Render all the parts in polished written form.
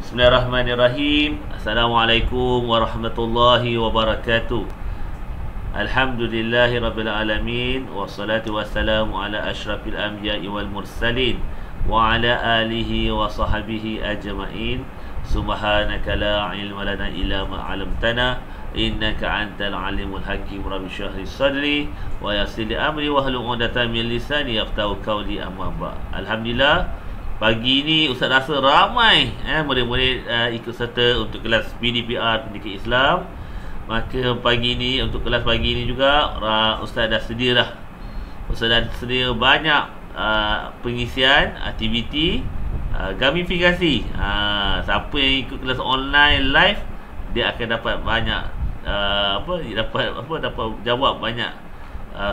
Bismillahirrahmanirrahim. Assalamualaikum warahmatullahi wabarakatuh. Alhamdulillahi rabbil alamin. Wassalatu wassalamu ala asyrafil anbiya'i wal mursalin wa ala alihi wa sahbihi ajma'in. Subhanaka la ilma lana illa ma 'allamtana innaka antal alimul hakim. Rabbi shrah li sadri wa yassir li amri wahlul 'uqdatam min lisani yafqahu qawli. Amma ba'd. Alhamdulillah, pagi ni Ustaz rasa ramai murid-murid ikut serta untuk kelas PDPR, Pendidikan Islam. Maka pagi ni, untuk kelas pagi ni juga, Ustaz dah sedia dah. Ustaz dah sedia banyak pengisian aktiviti gamifikasi. Siapa yang ikut kelas online live, dia akan dapat banyak dapat jawab banyak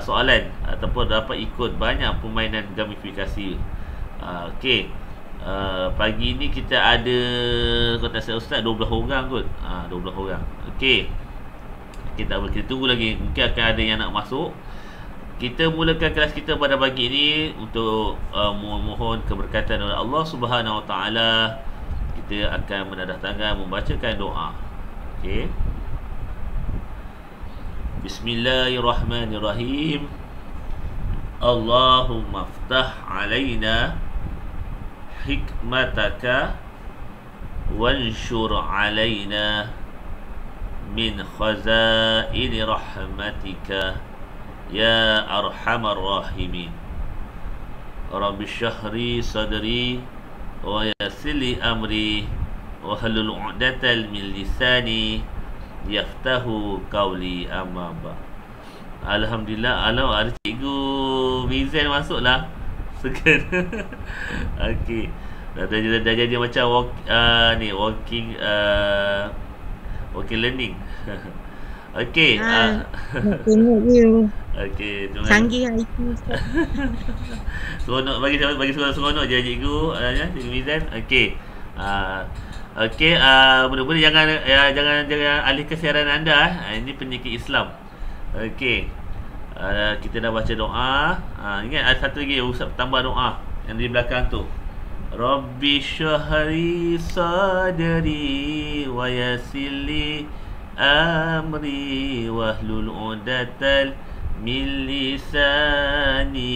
soalan ataupun dapat ikut banyak permainan gamifikasi. Okey. Pagi ni kita ada, kalau tak silap Ustaz, 12 orang kot. 12 orang. Okey. Kita tunggu lagi. Mungkin akan ada yang nak masuk. Kita mulakan kelas kita pada pagi ni untuk mohon keberkatan oleh Allah Subhanahu Wa Taala. Kita akan menadah tangan membacakan doa. Okey. Bismillahirrahmanirrahim. Allahumma ftah alaina hikmataka wanshur alaina min khazaini rahmatika ya arhamar rahimin. Rabbi syahri sadri wa yassirli amri wa halul 'uqdatal min lisani yaftahu qawli. Amma ba'd. Alhamdulillah, ada cikgu Mizan masuklah. Segan. Okey. Dah jadi macam walking learning. Okey. Tengok you. Okey, Canggih IT. Seronok bagi seronok je cikgu cikgu Mizan. Okey. Okey, mudah-mudahan jangan alihkan siaran anda. Ini Pendidikan Islam. Okey. Kita dah baca doa. Ingat ada satu lagi Ustaz tambah doa yang di belakang tu. Rabbi syahri sadri wa yassirli amri wahlul 'uqdatal min lisani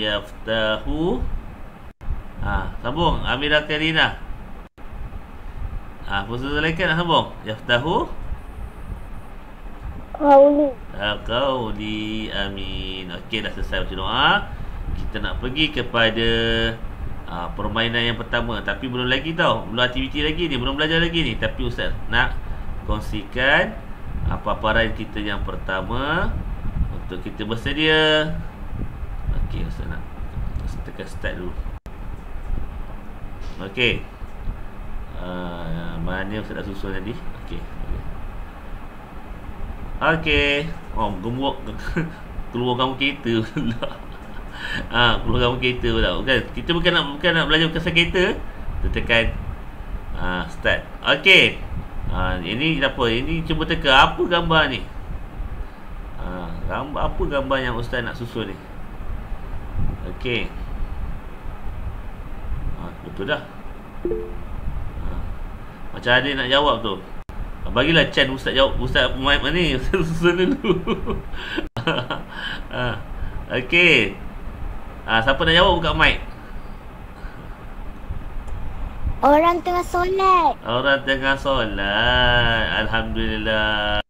yaftahu. Sambung Amira Karina. Puasa Zulaikha nak sambung. Yaftahu Qawli. Amin. Okey, dah selesai baca doa. Kita nak pergi kepada permainan yang pertama. Tapi belum lagi tau, belum aktiviti lagi ni, belum belajar lagi ni. Tapi Ustaz nak kongsikan paparan kita yang pertama untuk kita bersedia. Okey, Ustaz nak tekan start dulu. Okey. Mana Ustaz dah susun tadi? Okey. Okey. Gemuk keluar kamu kereta pula. Keluar kamu kereta pula. Kita bukan nak belajar pasal kereta. Kita tekan start. Okey. Ini apa? Ini cuba teka apa gambar ni? Apa gambar yang Ustaz nak susun ni? Okey. Betul dah. Macam ada nak jawab tu. Bagilah Chan Ustaz jawab. Ustaz mic ni Ustaz susun dulu. Okey. Siapa nak jawab buka mic. Orang tengah solat. Orang tengah solat. Alhamdulillah.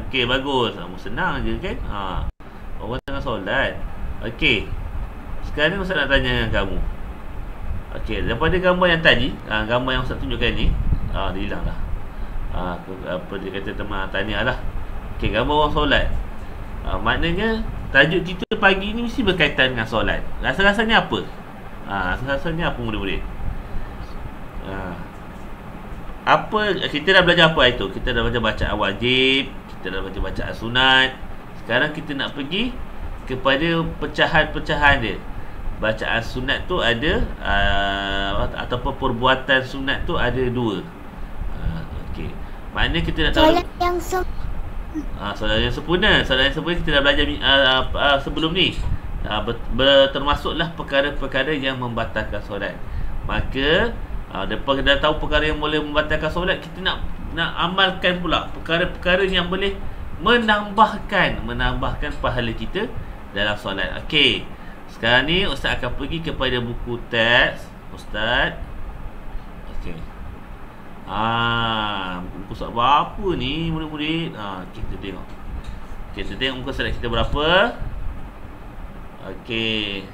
Okey, bagus. Senang je kan? Orang tengah solat. Okey. Sekarang ni Ustaz nak tanya dengan kamu. Okey, daripada gambar yang tadi, gambar yang Ustaz tunjukkan ni, dia hilang dah. Apa dia kata, teman tanya lah. Okey, gambar orang solat. Maknanya tajuk kita pagi ni mesti berkaitan dengan solat. Rasa-rasanya apa? Rasa-rasanya apa murid-murid? Apa kita dah belajar apa itu? Kita dah belajar bacaan wajib, kita dah belajar bacaan sunat. Sekarang kita nak pergi kepada pecahan-pecahan dia. Bacaan sunat tu ada ataupun perbuatan sunat tu ada 2. Okey. Maknanya kita nak tahu Solat yang solat yang sempurna. Solat yang sempurna kita dah belajar sebelum ni. Termasuklah perkara-perkara yang membatalkan solat. Maka Lepas kita dah tahu perkara yang boleh membatalkan solat, kita nak amalkan pula perkara-perkara yang boleh menambahkan pahala kita dalam solat. Okey. Sekarang ni Ustaz akan pergi kepada buku teks Ustaz. Okey. Buku surat berapa ni murid-murid? Kita tengok. Kita tengok muka surat kita berapa. Okey.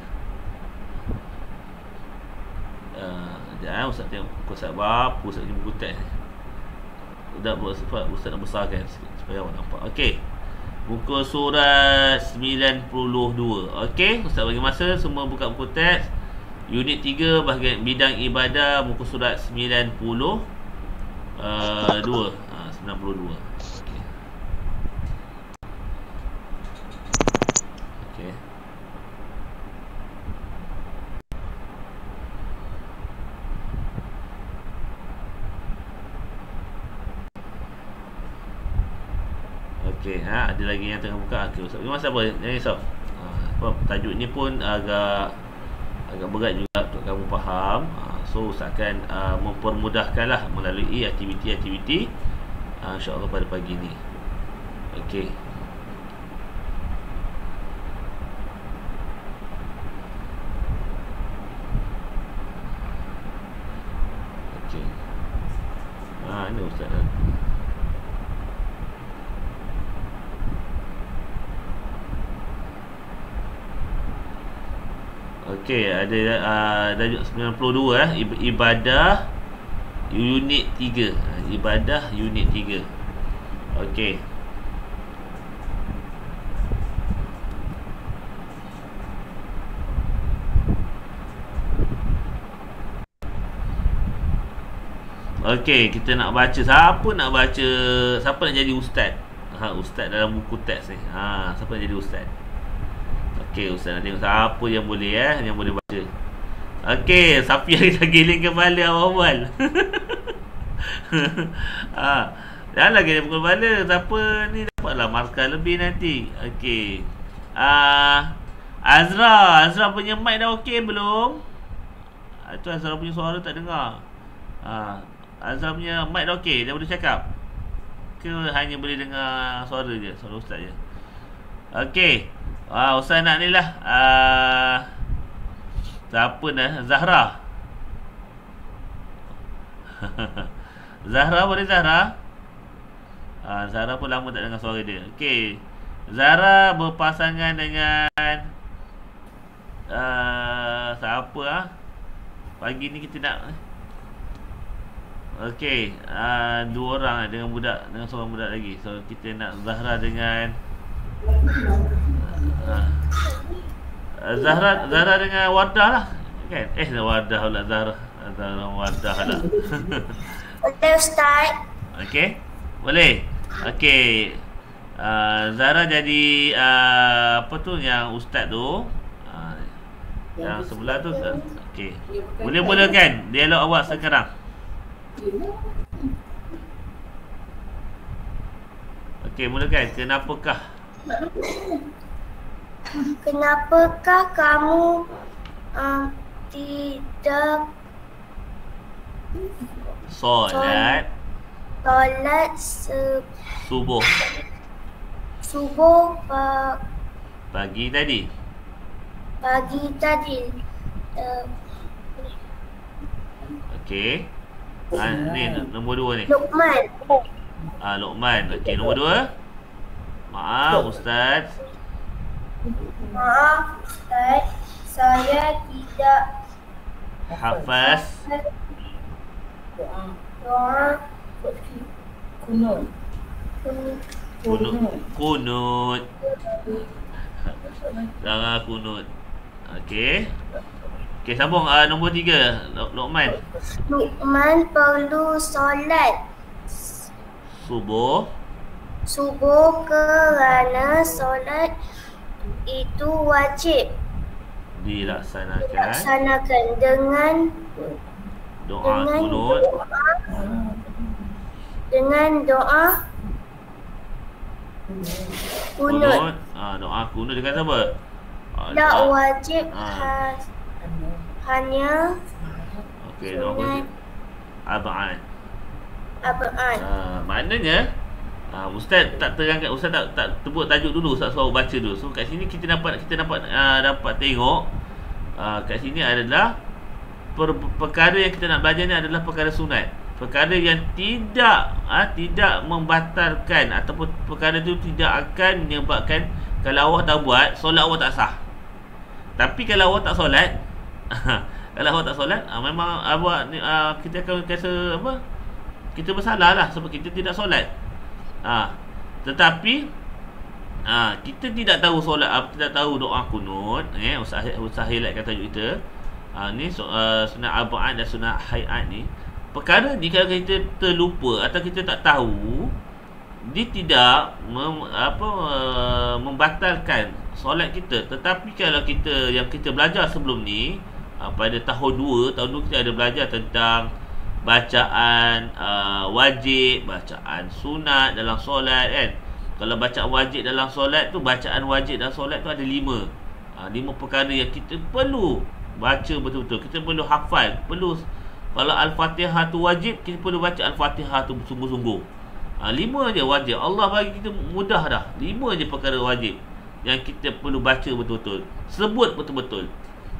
Ustaz tengok muka surat berapa. Ustaz ni buku teks ni. Ustaz nak besarkan sikit supaya awak nampak. Okey. Muka surat 92. Okey, Ustaz bagi masa semua buka buku teks. Unit 3 bahagian bidang ibadah, muka surat 92. 92. Okey. Okey. Okey, ada lagi yang tengah buka. Okey, Ustaz. Masa apa? Jangan risau. Sebab tajuk ni pun agak berat juga untuk kamu faham. So Ustaz akan mempermudahkanlah melalui aktiviti-aktiviti insya-Allah pada pagi ni. Okey. Okey. Ini Ustaz. Okey, ada tajuk 92 ibadah unit 3. Ibadah unit 3. Okey. Okey, kita nak baca. Siapa nak baca? Siapa nak jadi ustaz? Ustaz dalam buku teks ni. Siapa nak jadi ustaz? Okey, Ustaz nak tengok siapa yang boleh yang boleh baca. Okey, siapa yang dah giling kepala awal-awal? Janganlah giling kepala. Siapa ni dapatlah markah lebih nanti. Okey. Azra punya mic dah okey belum? Itu Azra punya suara tak dengar. Azra punya mic dah okey, dia boleh cakap? Ke hanya boleh dengar suara je, suara Ustaz je? Okey. Ustaz nak ni lah. Siapa dah? Zahra. Zahra boleh Zahra? Zahra pun lama tak dengar suara dia. Okey. Zahra berpasangan dengan siapa pagi ni kita nak okey, dua orang dengan budak, dengan seorang budak lagi. So kita nak Zahra dengan Zahra dengan Wardah lah kan? Wardah pula Zahra Wardah lah. Boleh Ustaz? Okey, boleh. Okey, Zahra jadi apa tu yang ustaz tu, yang sebelah tu. Okey, boleh mulakan dialog awak sekarang. Okey, mulakan. Kenapakah kamu tidak solat subuh pagi tadi? Okey. Ni nombor 2 ni. Luqman. Luqman. Okey, nombor 2. Maaf Ustaz. Saya tidak hafaz doa kunut. Jangan kunut. Okey. Okey, sambung. Nombor 3, Luqman. Luqman perlu solat Subuh kerana solat itu wajib dilaksanakan dengan doa kunut. Doa kunut dia kata apa? Tak wajib hanya okey, doa kunut Ab'ad. Ab'ad. Maknanya Ustaz tak terangkan, Ustaz tak tebut tajuk dulu, Ustaz suruh baca dulu. So kat sini kita dapat tengok kat sini adalah perkara yang kita nak belajar ni adalah perkara sunat. Perkara yang tidak membatalkan, ataupun perkara tu tidak akan menyebabkan kalau awak tak buat, solat awak tak sah. Tapi kalau awak tak solat kalau awak tak solat, memang awak kita akan rasa kita bersalah lah sebab kita tidak solat. Tetapi kita tidak tahu solat, tidak tahu doa kunut. Ustaz highlight kata kita. Ni sunat ab'ad dan sunat hay'at ni. Perkara ni kalau kita terlupa atau kita tak tahu, dia tidak membatalkan solat kita. Tetapi kalau yang kita belajar sebelum ni, pada tahun 2 kita ada belajar tentang bacaan wajib, bacaan sunat dalam solat kan. Kalau bacaan wajib dalam solat tu, bacaan wajib dalam solat tu ada 5 perkara yang kita perlu baca betul-betul. Kita perlu hafal. Kalau Al-Fatihah tu wajib, kita perlu baca Al-Fatihah tu sungguh-sungguh. 5 je wajib. Allah bagi kita mudah dah. 5 je perkara wajib yang kita perlu baca betul-betul, sebut betul-betul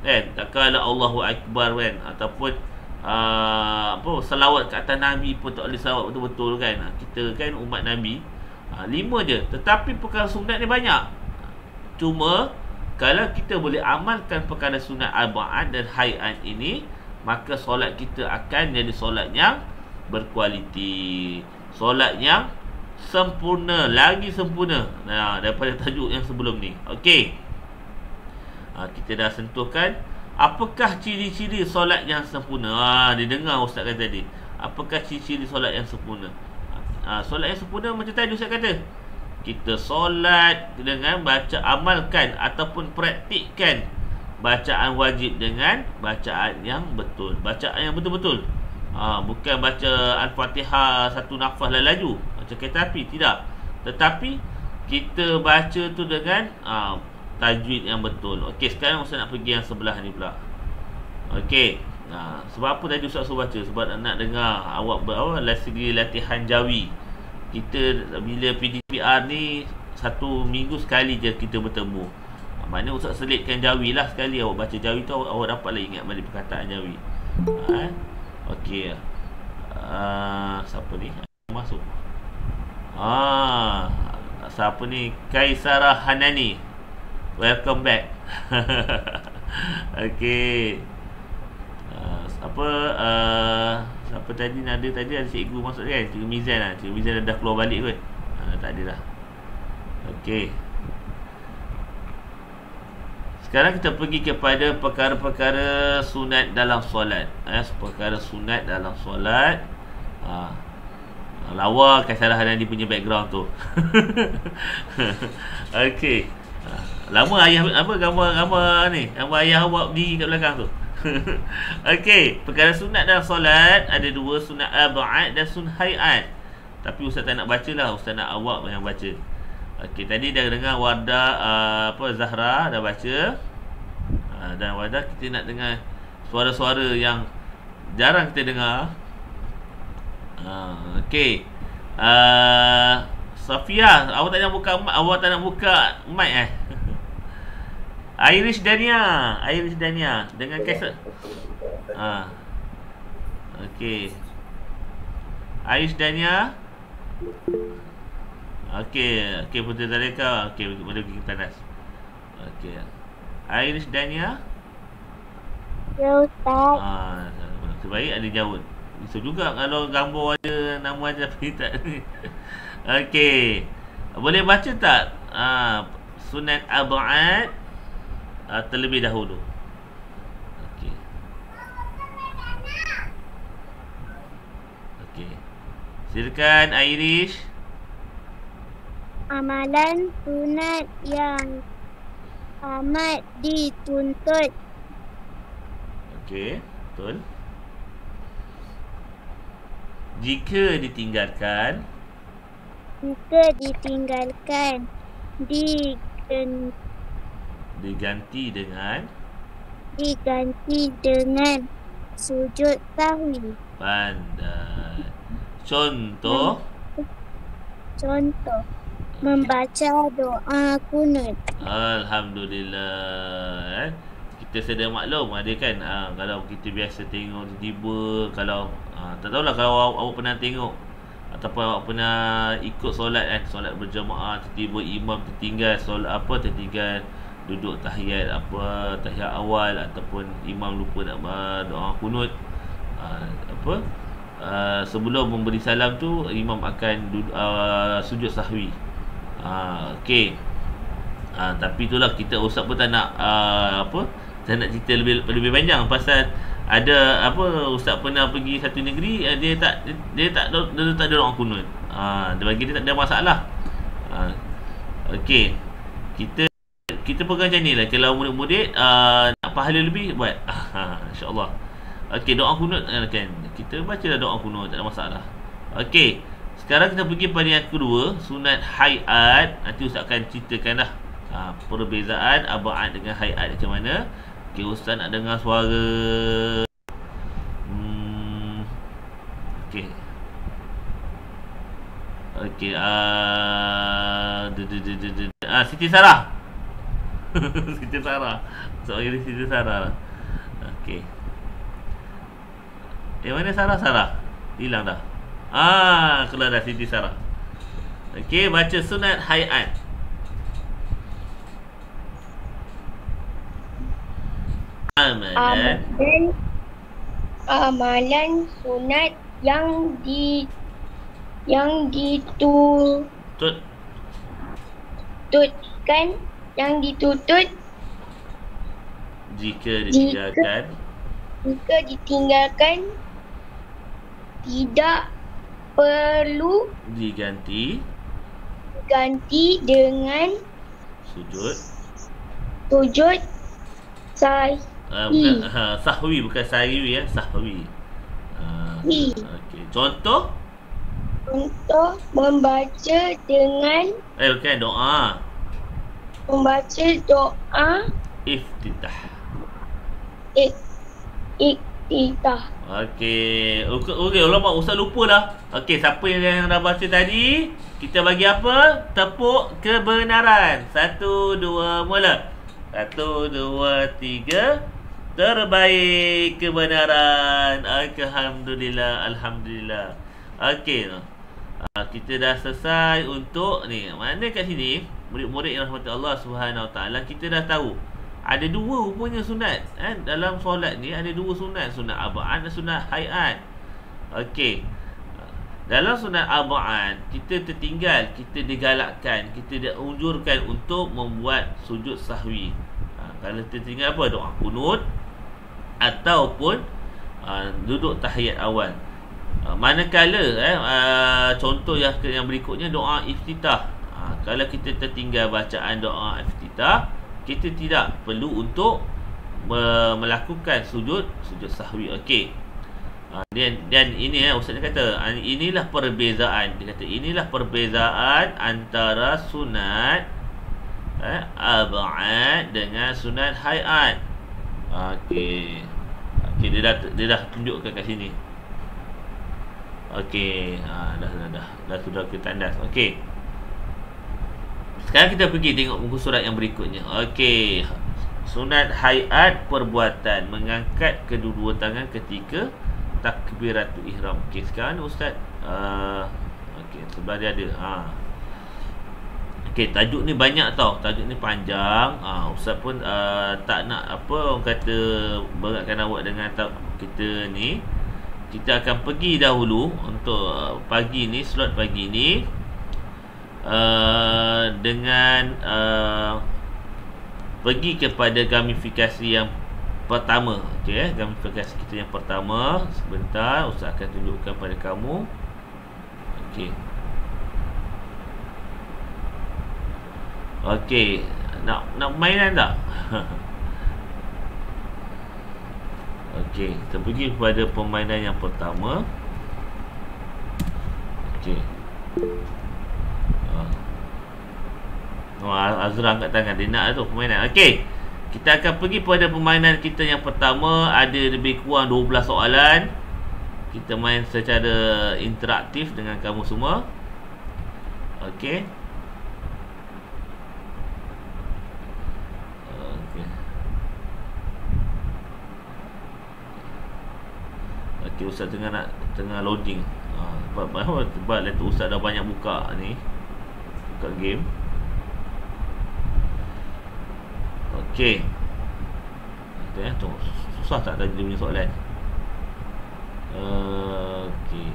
kan. Kalau Allahu Akbar kan, ataupun selawat ke atas Nabi pun tak boleh selawat betul-betul kan. Kita kan umat Nabi. 5 je. Tetapi perkara sunat ni banyak. Cuma kalau kita boleh amalkan perkara sunat ab'ad dan hay'at ini, maka solat kita akan jadi solat yang berkualiti, solat yang sempurna, lagi sempurna daripada tajuk yang sebelum ni. Okey, kita dah sentuhkan apakah ciri-ciri solat yang sempurna. Dia dengar Ustaz kata tadi, apakah ciri-ciri solat yang sempurna. Solat yang sempurna macam tadi Ustaz kata, kita solat dengan amalkan ataupun praktikkan bacaan wajib dengan bacaan yang betul. Bacaan yang betul-betul. Bukan baca Al-Fatihah satu nafas laju macam kereta api, tidak. Tetapi kita baca tu dengan tajwid yang betul. Okey, sekarang Ustaz nak pergi yang sebelah ni pula. Okey. Sebab apa tadi Ustaz suruh baca? Sebab nak dengar awak segi latihan jawi. Kita bila PDPR ni 1 minggu sekali je kita bertemu. Maknanya Ustaz selitkan jawi lah sekali. Awak baca jawi tu, awak dapatlah ingat balik perkataan jawi. Okey. Siapa ni masuk? Siapa ni? Kaisara Hanani. Welcome back. Okey. Siapa tadi ada cikgu masuk kan? Cikgu Mizan lah. Cikgu Mizan dah keluar balik kot. Tak ada dah. Okey. Sekarang kita pergi kepada perkara-perkara sunat dalam solat. Perkara sunat dalam solat. Lawa Kaisarah Hanani punya background tu. Okey. Lama ayah gambar ni. Gambar ayah awak berdiri kat belakang tu. Okey, perkara sunat dalam solat ada 2, sunat ab'ad dan sunat hay'at. Tapi Ustaz tak nak baca lah, Ustaz nak awak yang baca. Okey, tadi dah dengar Wardah Zahra dah baca. Dan Wardah kita nak dengar suara-suara yang jarang kita dengar. Okey. Safia, awak tak nak buka mic Irish Dania dengan Kaisar. Okey. Irish Dania. Okey, Puteri Zalika. Okey, boleh pergi ke tandas. Okey. Irish Dania. Ya Ustaz. Sebaik ada jawab. Bisa juga kalau gambar ada nama aja tapi tak. Okey. Boleh baca tak sunat ab'ad terlebih dahulu? Okey. Silakan Irish. Amalan sunat yang amat dituntut. Okey, betul. Jika ditinggalkan diganti dengan sujud sahwi. Pandai. Contoh. Contoh membaca doa kunut. Alhamdulillah. Kita sedia maklum ada kan, kalau kita biasa tengok tiba, kalau tak tahulah kalau awak pernah tengok ataupun awak pernah ikut solat kan, solat berjemaah, tiba-tiba imam tertinggal solat tertinggal duduk tahiyat tahiyat awal, ataupun imam lupa nak doa kunut, sebelum memberi salam tu imam akan sujud sahwi. Okey. Tapi itulah, kita ustaz pun tak nak tak nak cerita lebih panjang pasal ada ustaz pernah pergi satu negeri, dia tak ada doa kunut. Dia bagi dia tak ada masalah. Okey. Kita pegang macam ni lah. Kalau murid-murid nak pahala lebih, buat. InsyaAllah. Okey, doa kunut kan. Kita bacalah doa kunut, tak ada masalah. Okey. Sekarang kita pergi pada yang kedua, sunat hayat. Nanti ustaz akan ceritakan dah perbezaan ab'ad dengan hayat macam mana. Okey, ustaz nak dengar suara. Okey. Okey, Siti Sarah. Siti Sarah. Soalan Siti Sarah. Okey. Mana Sarah? Hilang dah. Keluar dah Siti Sarah. Okey, baca sunat hayat. Amalan sunat yang ditutupkan, yang dituntut jika ditinggalkan tidak perlu diganti dengan sujud sahwi, bukan sahwi ya, sahwi. Okey, contoh membaca dengan bukan doa. Membaca doa iftitah. Okey, ulama ustaz lupa dah. Okey, siapa yang dah baca tadi, kita bagi apa? Tepuk kebenaran. 1 2 mula. 1 2 3. Terbaik kebenaran. Alhamdulillah. Okey, kita dah selesai untuk ni. Mana kat sini murid-murid yang rahmat Allah Subhanahu Wa Taala, kita dah tahu ada 2 rupanya sunat dalam solat ni. Ada 2 sunat, sunat ab'ad dan sunat hayat. Okey, dalam sunat ab'ad kita tertinggal, kita digalakkan, kita dianjurkan untuk membuat sujud sahwi. Kalau tertinggal apa? Doa kunut ataupun duduk tahiyat awal. Manakala contoh yang berikutnya doa iftitah. Kalau kita tertinggal bacaan doa iftitah, kita tidak perlu untuk melakukan sujud sahwi. Okey. Dan ini ustaz kata, inilah perbezaan. Dia kata inilah perbezaan antara sunat ab'ad dengan sunat hayat. Okey. Dia dah tunjukkan kat sini. Okey, dah sudah kita tandas. Okey. Sekarang kita pergi tengok muka surat yang berikutnya. Okey. Sunat hayat perbuatan mengangkat kedua-dua tangan ketika takbiratul ihram. Okey, sekarang ustaz okey, sebelah dia ada. Okey, tajuk ni banyak tau. Tajuk ni panjang. Ustaz pun tak nak orang kata beratkan awak dengan kita ni. Kita akan pergi dahulu untuk pagi ni, slot pagi ni, dengan pergi kepada gamifikasi yang pertama. Okey, gamifikasi kita yang pertama. Sebentar, ustaz akan tunjukkan pada kamu. Okey. Okey, nak mainan tak? Okey, kita pergi kepada permainan yang pertama. Okey. Azra angkat tangan, dia nak tu permainan. Okey, kita akan pergi pada permainan kita yang pertama. Ada lebih kurang 12 soalan. kita main secara interaktif dengan kamu semua. Okey. Okey. Okey, Ustaz tengah loading. Sebab laptop Ustaz dah banyak buka ni. Buka game. Okey. Tengok susah tak tadi dia punya soalan. Okey.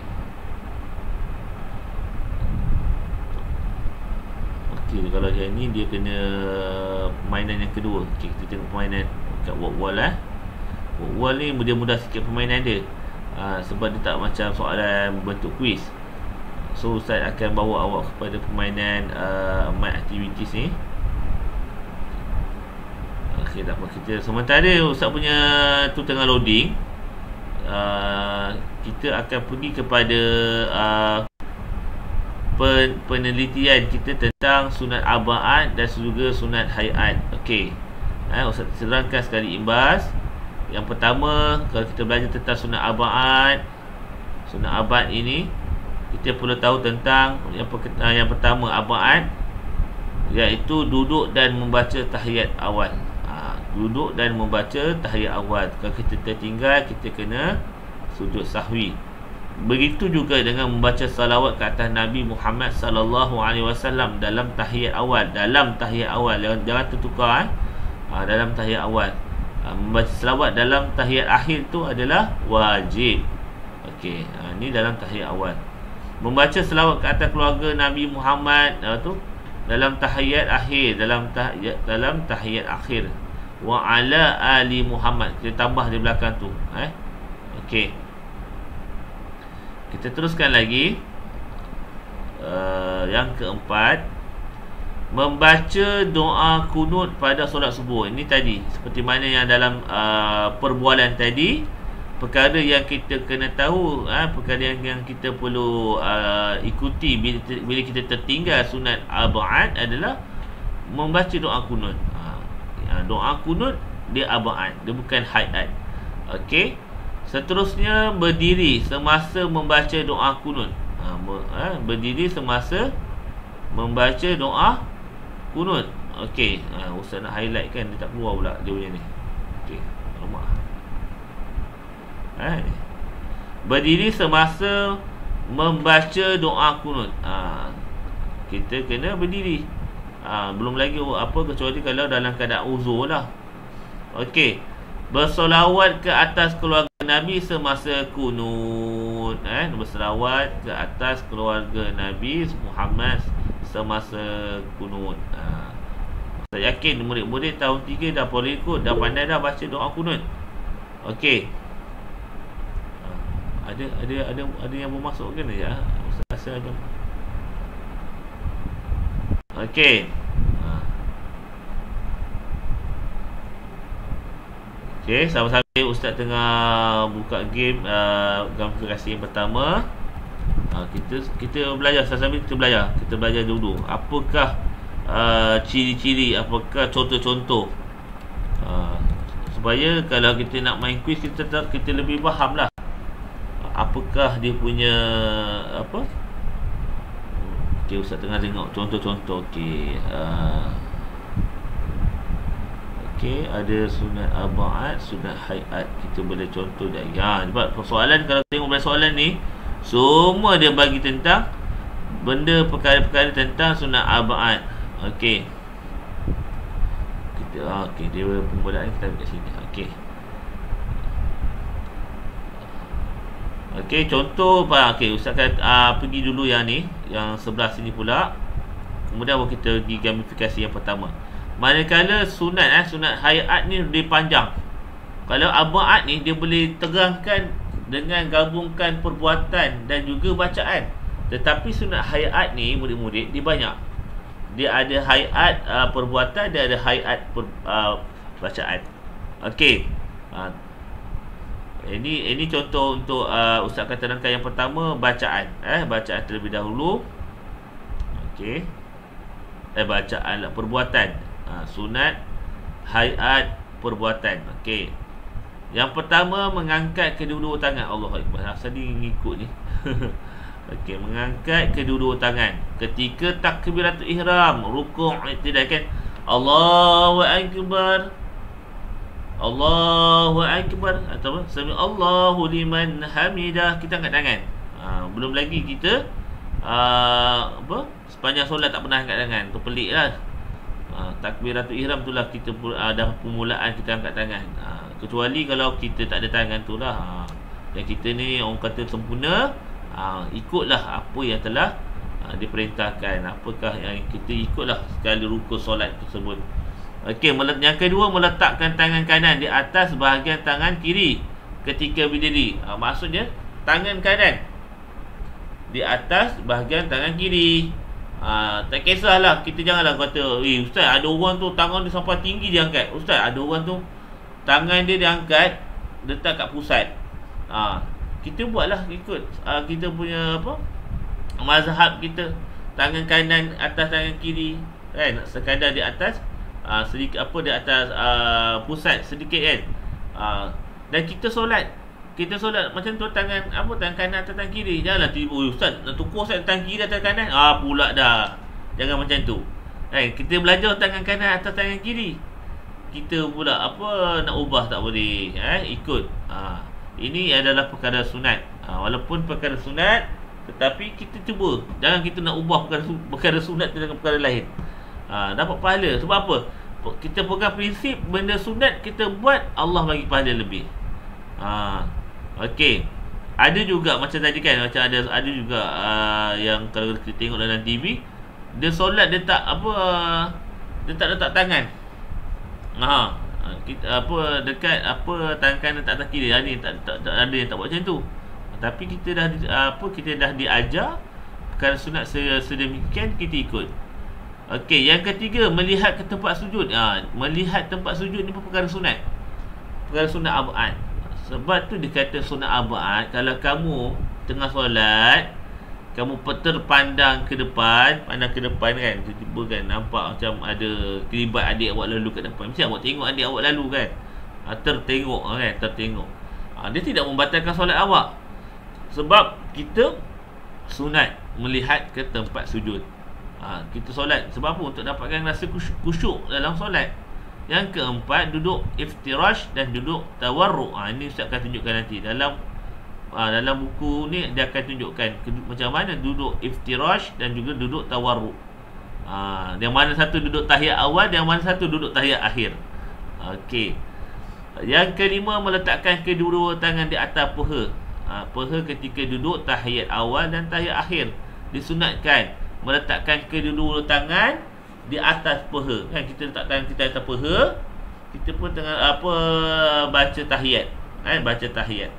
Okey, kalau yang ni dia kena permainan yang kedua. Okey, kita tengok permainan kat Walk-Wall Walk-Wall ni mudah-mudah sikit permainan dia. Sebab dia tak macam soalan bentuk quiz. So Ustaz akan bawa awak kepada permainan My Activities ni. Okey, tak apa, kita sementara Ustaz punya tu tengah loading. Kita akan pergi kepada penelitian kita tentang sunat aba'at dan juga sunat hayat. Okey, Ustaz terangkan sekali imbas. Yang pertama, kalau kita belajar tentang sunat aba'at, sunat aba'at ini kita perlu tahu tentang yang pertama aba'at, iaitu duduk dan membaca tahiyat awal. Duduk dan membaca tahiyat awal. Kalau kita tertinggal, kita kena sujud sahwi. Begitu juga dengan membaca salawat ke atas Nabi Muhammad sallallahu alaihi wasallam dalam tahiyat awal. Dalam tahiyat awal, jangan tertukar dalam tahiyat awal. Membaca salawat dalam tahiyat akhir tu adalah wajib. Okey, ni dalam tahiyat awal. Membaca salawat ke atas keluarga Nabi Muhammad tu dalam tahiyat akhir, dalam tahiyat akhir. Wa ala ali Muhammad, kita tambah di belakang tu. Okey, kita teruskan lagi. Yang keempat, membaca doa kunut pada solat subuh. Ini tadi seperti mana yang dalam perbualan tadi, perkara yang kita kena tahu, perkara yang kita perlu ikuti bila kita tertinggal sunat aba'at adalah membaca doa kunut. Doa kunut dia aba'at, dia bukan hayat. Okey. Seterusnya, berdiri semasa membaca doa kunut. Berdiri semasa membaca doa kunut. Okey, Ustaz nak highlight kan, dia tak keluar pula dia punya ni. Okey, alamak. Berdiri semasa membaca doa kunut. Kita kena berdiri. Belum lagi apa, kecuali kalau dalam keadaan uzur lah. Okey, bersolawat ke atas keluarga Nabi semasa kunut. Bersolawat ke atas keluarga Nabi Muhammad semasa kunut. Saya yakin murid-murid tahun 3 dah boleh ikut, dah pandai dah baca doa kunut. Okey. Ada yang bermasuk ke ni ya? Ustaz rasa ada. Okey. Okey, sama-sama Ustaz tengah buka game aplikasi yang pertama. Kita belajar sambil kita belajar dulu. Apakah ciri-ciri, apakah contoh-contoh, supaya kalau kita nak main quiz kita lebih faham lah apakah dia punya apa. Okey, Ustaz tengah tengok contoh-contoh. Okey, ada sunat aba'at, sunat hayat. Kita boleh contoh dah. Sebab persoalan, kalau tengok pada soalan ni, semua dia bagi tentang benda, perkara-perkara tentang sunat aba'at. Okey. Dia pembualan kita ambil kat sini. Okey, contoh Ustaz akan pergi dulu yang ni, yang sebelah sini pula. Kemudian kita pergi gamifikasi yang pertama. Manakala sunat hayat ni dia panjang. Kalau aba'at ni dia boleh terangkan dengan gabungkan perbuatan dan juga bacaan. Tetapi sunat hayat ni murid-murid dia banyak. Dia ada hayat perbuatan, dia ada hayat bacaan. Okey. Ini contoh untuk Ustaz akan terangkan yang pertama, bacaan. Bacaan terlebih dahulu. Okey. Bacaan perbuatan. Sunat hayat perbuatan. Okey. Yang pertama, mengangkat kedua-dua tangan. Allahu Akbar. Asal dia ngikut ni. Okey, mengangkat kedua-dua tangan ketika takbiratul ihram, rukuk, i'tidal kan. Allahu Akbar. Allahu Akbar atau sami Allahu liman hamidah, kita angkat tangan. Belum lagi kita sepanjang solat tak pernah angkat tangan. Tu peliklah. Takbiratul ihram itulah kita ada permulaan kita angkat tangan. Kecuali kalau kita tak ada tangan tu lah. Yang kita ni orang kata sempurna, ikutlah apa yang telah diperintahkan. Apakah yang kita ikutlah sekali rukun solat tersebut. Okey, yang kedua, meletakkan tangan kanan di atas bahagian tangan kiri ketika berdiri. Maksudnya tangan kanan di atas bahagian tangan kiri. Tak kisahlah, kita janganlah kata, ustaz, ada orang tu tangan dia sampai tinggi dia angkat. Ustaz, ada orang tu tangan dia diangkat letak kat pusat. Kita buatlah ikut kita punya mazhab kita. Tangan kanan atas tangan kiri kan, sekadar di atas sedikit di atas pusat sedikit kan. Dan kita solat macam tu, tangan kanan atas tangan kiri. Janganlah tiba ustaz nak tukar ustaz tangan kiri atas kanan. Pula dah. Jangan macam tu. Kan kita belajar tangan kanan atas tangan kiri. Kita pula nak ubah tak boleh. Ikut. Ini adalah perkara sunat. Walaupun perkara sunat, tetapi kita cuba. Jangan kita nak ubah perkara sunat dengan perkara lain. Dapat pahala. Sebab apa? Kita pegang prinsip benda sunat kita buat, Allah bagi pahala lebih. Okey. Ada juga macam tadi kan, macam ada juga yang kalau kita tengok dalam TV, dia solat dia tak dia tak letak tangan. Kita dekat tangan kanan tak atas kiri. Ada ada yang tak buat macam tu. Tapi kita dah diajar perkara sunat sedemikian, kita ikut. Okey, yang ketiga, melihat ke tempat sujud. Melihat tempat sujud ni pun perkara sunat. Perkara sunat abad. Sebab tu dia kata sunat abad. Kalau kamu tengah solat, kamu terpandang ke depan, pandang ke depan kan, tiba-tiba kan nampak macam ada kelibat adik awak lalu kat depan. Mesti awak tengok adik awak lalu kan. Tertengok kan, tertengok. Dia tidak membatalkan solat awak. Sebab kita sunat melihat ke tempat sujud. Kita solat sebab apa? Untuk dapatkan rasa khusyuk dalam solat. Yang keempat, duduk iftirash dan duduk tawarruk. Ini Ustaz akan tunjukkan nanti dalam buku ni. Dia akan tunjukkan macam mana duduk iftirash dan juga duduk tawarruk. Yang mana satu duduk tahiyat awal, yang mana satu duduk tahiyat akhir. Okey. Yang kelima, meletakkan kedua-dua tangan di atas paha. Paha ketika duduk tahiyat awal dan tahiyat akhir. Disunatkan meletakkan kedua-dua tangan di atas paha. Kan kita letak tangan kita atas paha, kita pun tengah baca tahiyat. Baca tahiyat.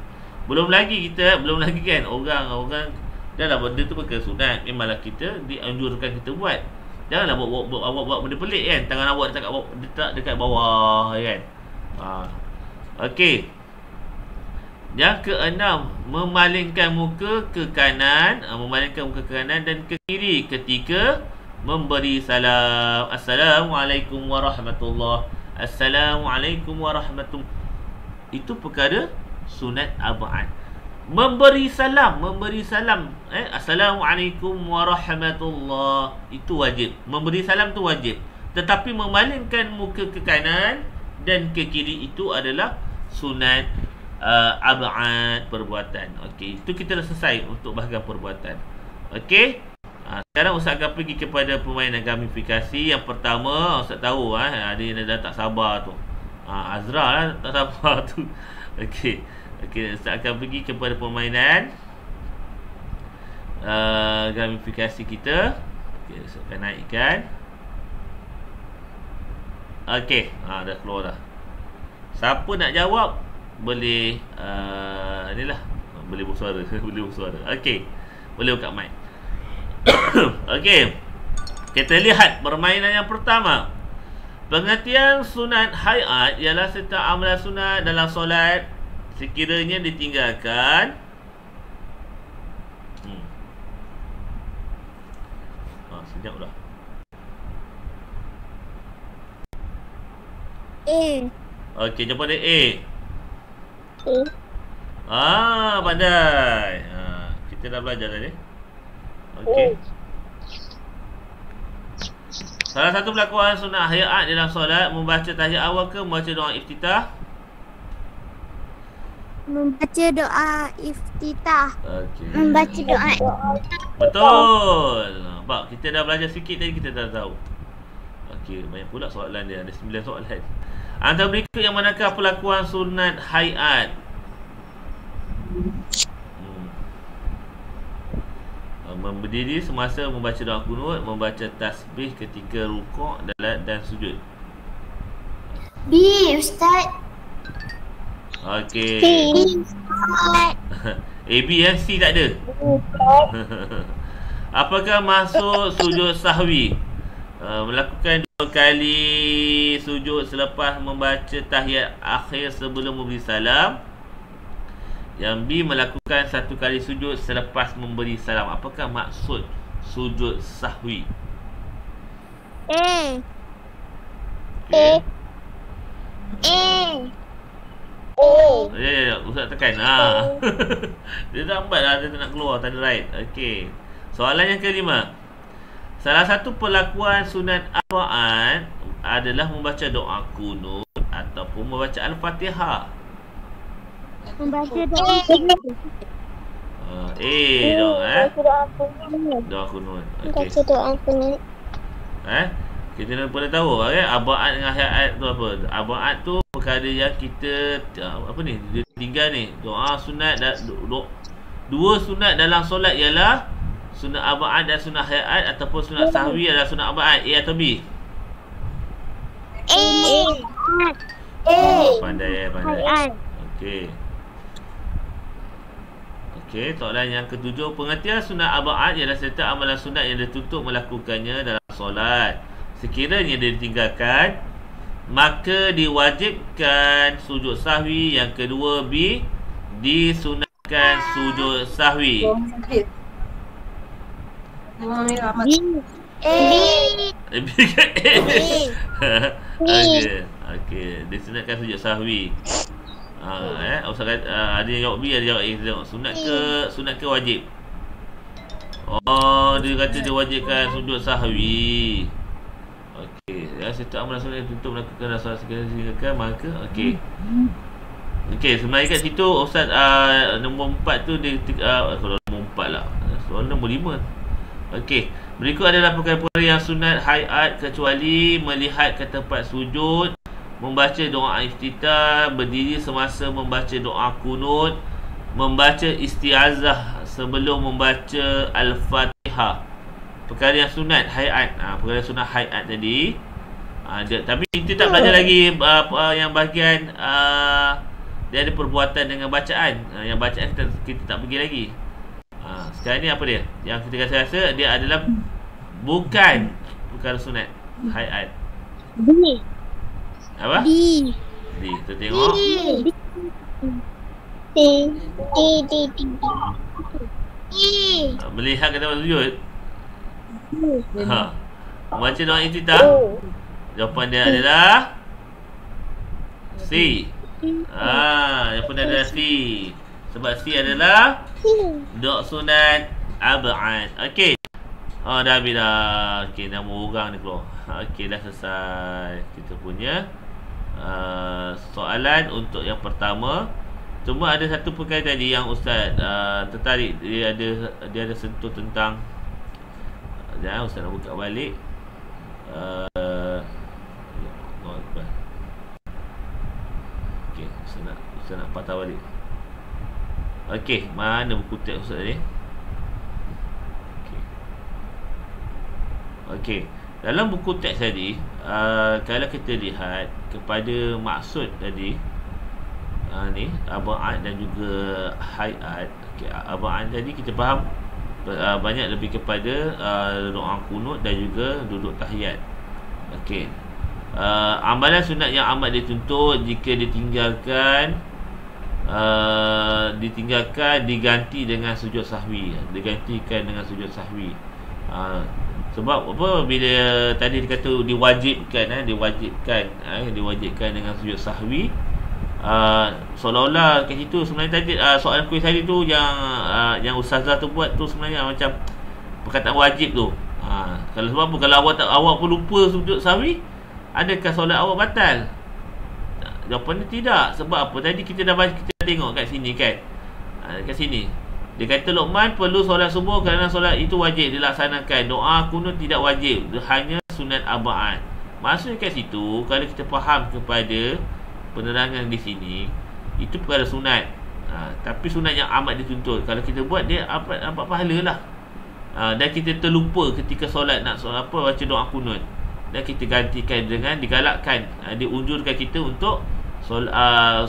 Belum lagi kan orang dah lah benda tu perkara sunat. Memanglah kita dianjurkan kita buat. Janganlah buat benda pelik kan. Tangan awak letak dekat bawah kan. Okey. Yang keenam, memalingkan muka ke kanan, dan ke kiri ketika memberi salam. Assalamualaikum warahmatullahi. Assalamualaikum warahmatullahi. Itu perkara sunat abad. Memberi salam. Assalamualaikum warahmatullahi, itu wajib. Memberi salam tu wajib. Tetapi memalingkan muka ke kanan dan ke kiri itu adalah sunat abad, perbuatan. Okey, itu kita dah selesai untuk bahagian perbuatan. Okey. Sekarang Ustaz akan pergi kepada permainan gamifikasi. Yang pertama, Ustaz tahu ada yang dah tak sabar tu. Azra tak sabar tu. Okey. Ustaz akan pergi kepada permainan gamifikasi kita. Okey, Ustaz akan naikkan. Okey, dah keluar dah. Siapa nak jawab boleh inilah, boleh bersuara. Okey, boleh buka mic. Okey, kita lihat permainan yang pertama. Pengertian sunat hayat ialah serta amalan sunat dalam solat sekiranya ditinggalkan sejak dah. Okey, jawapan dia A. Pandai. Kita dah belajar tadi. Okey. Salah satu pelakuan sunnah hayat dalam solat, membaca tahiyat awal ke membaca doa iftitah? Membaca doa iftitah. Okey. Membaca doa. Betul. Nampak, kita dah belajar sikit tadi, kita dah tahu. Okey, banyak pula soalan dia. Ada 9 soalan. Antara berikut yang manakah pelakuan sunat hayat? Berdiri semasa membaca doa kunut, membaca tasbih ketika rukuk dan sujud. B, Ustaz. Okey. Ustaz. A, B dan C tak ada. Apakah masuk sujud sahwi? Melakukan 2 kali sujud selepas membaca tahiyat akhir sebelum memberi salam. Yang B, melakukan 1 kali sujud selepas memberi salam. Apakah maksud sujud sahwi? A. Okay. A. Ustaz tekan. Dia lambat lah, dia tak nak keluar, tak ada right. Okey. Soalan yang kelima. Salah satu perlakuan sunat arba'at adalah membaca doa kunut ataupun membaca Al-Fatihah. Membaca doa kunut. Doa kunut. Membaca doa kunut. Kita pernah tahu arba'at dengan hayat tu apa? Arba'at tu perkara yang kita dia tinggal ni. Doa sunat dan dua sunat dalam solat ialah sunat arba'at dan sunat hayat, ataupun sunat sahwi adalah sunat arba'at. A atau B? Pandai. Okey, soalan yang ketujuh. Pengertian sunat arba'at ialah serta amalan sunat yang dituntut melakukannya dalam solat. Sekiranya dia ditinggalkan, maka diwajibkan sujud sahwi. Yang kedua, B, disunatkan sujud sahwi. Okey, disunatkan sujud sahwi. Ustaz kata, ada yang jawab B, ada yang jawab A. Tengok sunat ke wajib? Dia kata dia wajibkan sujud sahwi. Okey, setiap amalan sunat yang tuntut melakukan dalam solat sekiranya maka okey, sebenarnya kat situ Ustaz nombor 4 tu dia kalau nombor 4 lah. Soalan nombor 5. Okey, berikut adalah perkara-perkara yang sunat hayat kecuali melihat ke tempat sujud, membaca doa iftitah, berdiri semasa membaca doa kunut, membaca istiazah sebelum membaca Al-Fatihah. Perkara yang sunat hayat. Perkara sunat hayat tadi. Tapi kita tak belajar lagi yang bahagian dia ada perbuatan dengan bacaan. Yang bacaan kita tak pergi lagi. Sekarang ni apa dia? Yang kita rasa dia adalah bukan perkara sunat hayat. B. Apa? D. Kita tengok. Melihat kata sujud. Baca doa iftitah. Jawapan dia adalah C. Jawapan dia adalah C. Sebab C adalah doa sunat arba'at. Okey. Dah habis dah. Okey, nama orang ni keluar. Okey, dah selesai kita punya soalan untuk yang pertama. Cuma ada satu perkara tadi yang Ustaz tertarik. Dia ada sentuh tentang. Jangan Ustaz nak buka balik. Okey, Ustaz nak patah balik. Okey, mana buku teks Ustaz ni? Okey. Dalam buku teks tadi, kalau kita lihat kepada maksud tadi, ni arba'at dan juga hayat. Okey, arba'at tadi kita faham banyak lebih kepada doa kunut dan juga duduk tahiyat. Okey. Amalan sunat yang amat dituntut jika ditinggalkan diganti dengan sujud sahwi. Digantikan dengan sujud sahwi. Sebab apa, bila tadi dikata diwajibkan dengan sujud sahwi, seolah-olah kat situ sebenarnya tadi soalan kuis tadi tu yang ustazah tu buat tu sebenarnya macam perkataan wajib tu. Kalau sebab apa, kalau awak pun lupa sujud sahwi, adakah solat awak batal? Jawapannya tidak. Sebab apa? Tadi kita dah tengok kat sini kan. Kat sini dia kata Luqman perlu solat subuh kerana solat itu wajib dilaksanakan. Doa kunut tidak wajib, hanya sunat arba'at. Maksudnya kat situ, kalau kita faham kepada penerangan di sini, itu perkara sunat. Tapi sunat yang amat dituntut. Kalau kita buat, dia dapat pahala lah. Dan kita terlupa ketika solat nak solat apa, baca doa kunut, dan kita gantikan dengan digalakkan, diunjurkan kita untuk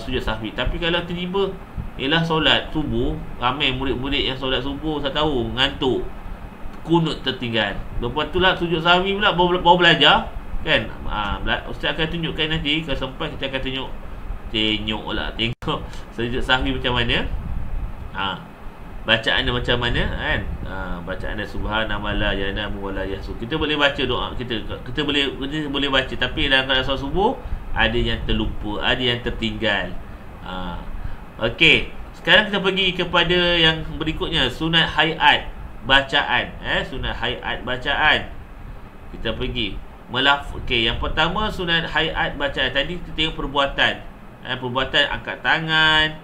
sujud sahwi. Tapi kalau tiba-tiba ialah solat subuh, ramai murid-murid yang solat subuh, saya tahu ngantuk, kunut tertinggal, lepas tu lah sujud sahwi pula baru belajar kan. Ustaz akan tunjukkan nanti, kalau sempat kita akan tengok sujud sahwi macam mana, bacaan dia macam mana kan. Bacaan dia subhanallah la yanamu wa la yahsu. Kita boleh baca doa, kita boleh baca, tapi dalam keadaan solat subuh ada yang terlupa, ada yang tertinggal. Okey, sekarang kita pergi kepada yang berikutnya, sunat hayat bacaan. Sunat hayat bacaan. Kita pergi okey, yang pertama sunat hayat bacaan. Tadi kita tengok perbuatan. Perbuatan angkat tangan,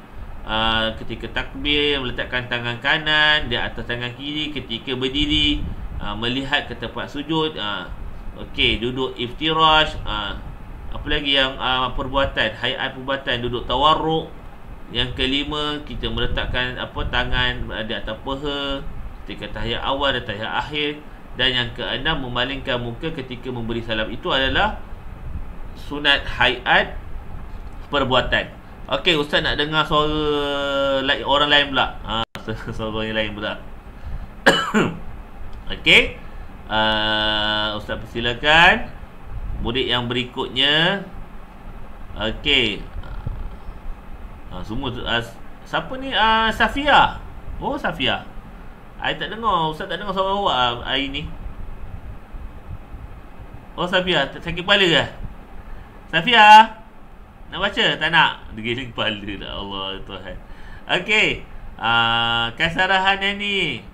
ketika takbir, meletakkan tangan kanan di atas tangan kiri ketika berdiri, melihat ke tempat sujud, okey, duduk iftirash, apa lagi yang perbuatan, hayat perbuatan, duduk tawarruk. Yang kelima, kita meletakkan tangan di atas paha ketika tahiyat awal dan tahiyat akhir. Dan yang keenam, memalingkan muka ketika memberi salam. Itu adalah sunat hayat perbuatan. Okey, Ustaz nak dengar suara orang lain pula. Suara orang lain pula. Okey, Ustaz persilakan murid yang berikutnya. Okey, semua siapa ni? Safia. Oh, Safia. I tak dengar, Ustaz tak dengar suara awak hari ni. Oh, Safia, sakit kepala ke? Safia, nak baca? Tak nak? Dia kepala dah. Allah Tuhan. Okey, Kaisarah ni.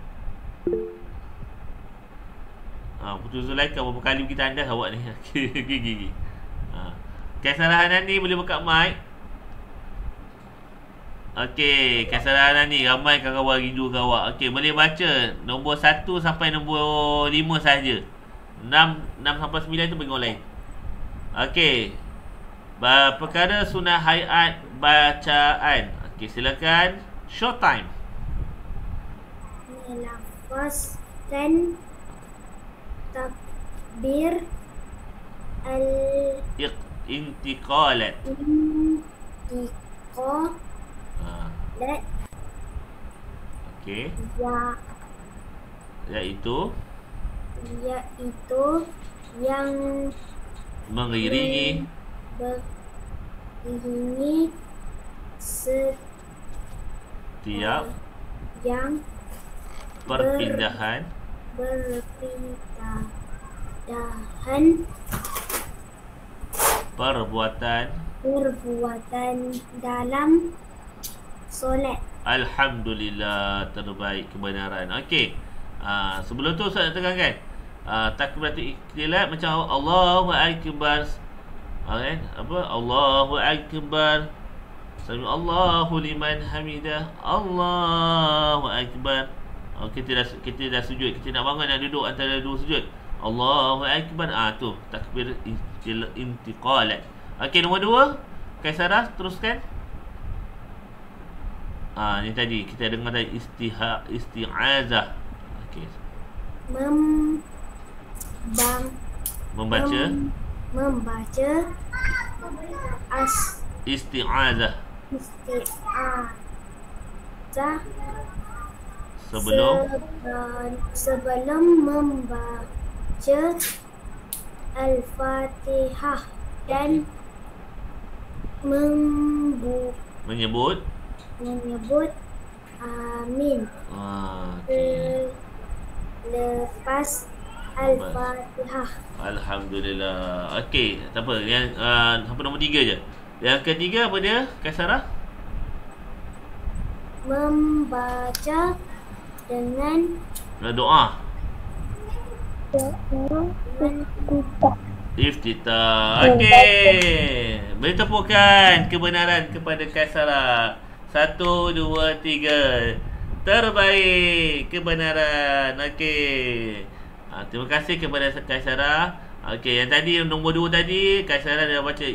Putus Zulaika, berapa kali kita anda awak ni. Gigi. Kaisarah ni boleh buka mic. Okey, Kaisarah ni, ramai kawan-kawan rindu ke awak. Okey, boleh baca nombor 1 sampai nombor 5 saja. 6 sampai 9 tu bagi orang lain. Okey, perkara sunat hayat bacaan. Okey, silakan. Show time. Melafazkan takbir intiqalat. Okey. Iaitu yang mengiringi setiap yang perpindahan perbuatan dalam solat. Alhamdulillah, terbaik kebenaran. Okey, sebelum tu saya nak tekankan, takbiratul ikhtilaf macam Allahu Akbar, kan? Allahu Akbar, sami Allahu liman hamidah, Allahu Akbar. Kita dah sujud, kita nak bangun, nak duduk antara dua sujud, Allahu Akbar. Tu takbir intiqalat. Okey, nombor 2, Kaisarah, teruskan. Ni tadi kita dengar tadi isti'azah. Okey. Membaca isti'azah sebelum membaca Al-Fatihah dan menyebut amin. Okay. Lepas Al-Fatihah. Alhamdulillah. Okey, tak apa. Yang sampai nombor 3 je. Yang ketiga apa dia, Kaisarah? Membaca dengan Doa. Doa Iftitah. Okey. Beri tepukan kebenaran kepada Kaisarah. 1, 2, 3. Terbaik kebenaran. Okey. Terima kasih kepada Kaisarah. Okey, yang tadi nombor 2 tadi Kaisarah dah baca